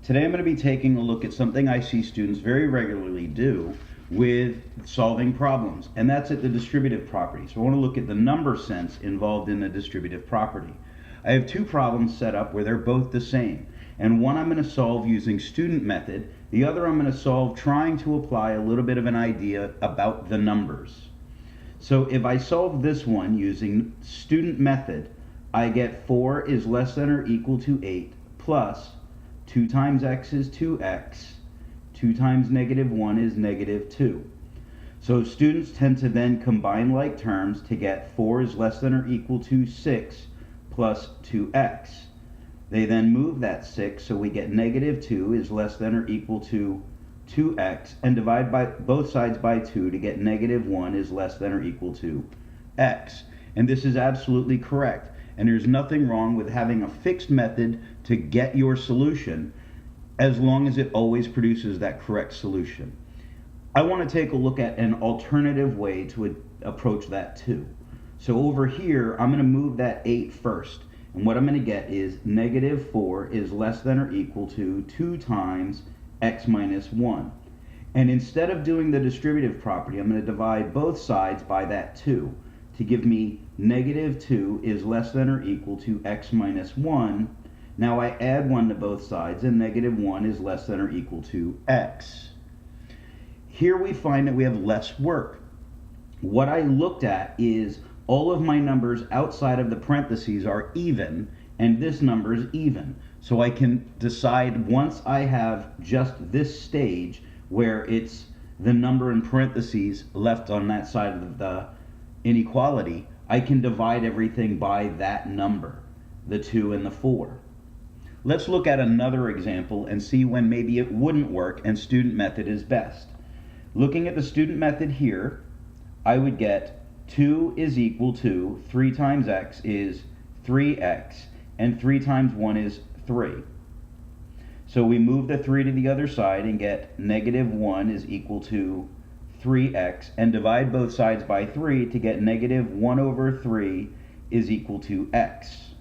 Today I'm going to be taking a look at something I see students very regularly do with solving problems, and that's at the distributive property. So I want to look at the number sense involved in the distributive property. I have two problems set up where they're both the same, and one I'm going to solve using student method, the other I'm going to solve trying to apply a little bit of an idea about the numbers. So if I solve this one using student method, I get 4 is less than or equal to 8 plus 2 times x is 2x, 2 times -1 is -2. So students tend to then combine like terms to get 4 is less than or equal to 6 plus 2x. They then move that 6, so we get -2 is less than or equal to 2x, and divide by both sides by 2 to get -1 is less than or equal to x. And this is absolutely correct. And there's nothing wrong with having a fixed method to get your solution as long as it always produces that correct solution. I want to take a look at an alternative way to approach that too. So over here, I'm going to move that 8 first. And what I'm going to get is -4 is less than or equal to 2 times x minus 1. And instead of doing the distributive property, I'm going to divide both sides by that 2 to give me -2 is less than or equal to x minus 1. Now I add 1 to both sides, and -1 is less than or equal to x. Here we find that we have less work. What I looked at is all of my numbers outside of the parentheses are even, and this number is even. So I can decide once I have just this stage where it's the number in parentheses left on that side of the inequality, I can divide everything by that number, the 2 and the 4. Let's look at another example and see when maybe it wouldn't work and student method is best. Looking at the student method here, I would get 2 is equal to 3 times x is 3x, and 3 times 1 is 3. So we move the 3 to the other side and get -1 is equal to 3x, and divide both sides by 3 to get -1 over 3 is equal to x.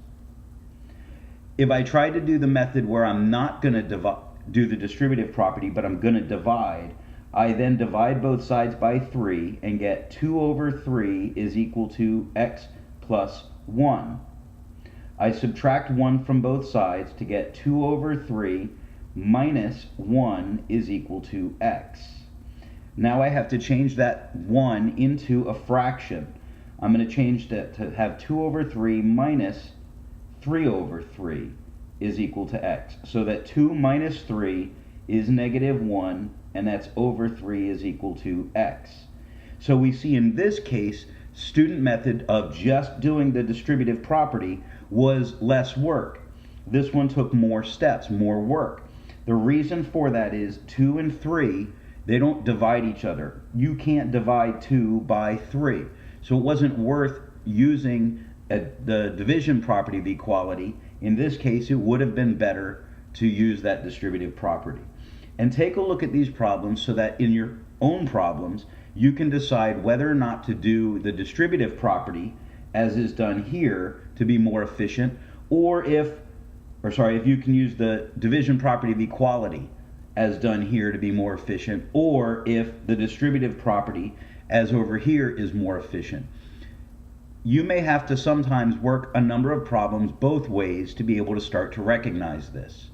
If I try to do the method where I'm not going to do the distributive property, but I'm going to divide, I then divide both sides by 3 and get 2 over 3 is equal to x plus 1. I subtract 1 from both sides to get 2 over 3 minus 1 is equal to x. Now I have to change that 1 into a fraction. I'm going to change that to have 2 over 3 minus 3 over 3 is equal to x. So that 2 minus 3 is -1, and that's over 3 is equal to x. So we see in this case, student method of just doing the distributive property was less work. This one took more steps, more work. The reason for that is 2 and 3, they don't divide each other. You can't divide 2 by 3. So it wasn't worth using the division property of equality. In this case, it would have been better to use that distributive property. And take a look at these problems so that in your own problems, you can decide whether or not to do the distributive property, as is done here, to be more efficient, or if you can use the division property of equality, as done here, to be more efficient, or if the distributive property, as over here, is more efficient. You may have to sometimes work a number of problems both ways to be able to start to recognize this.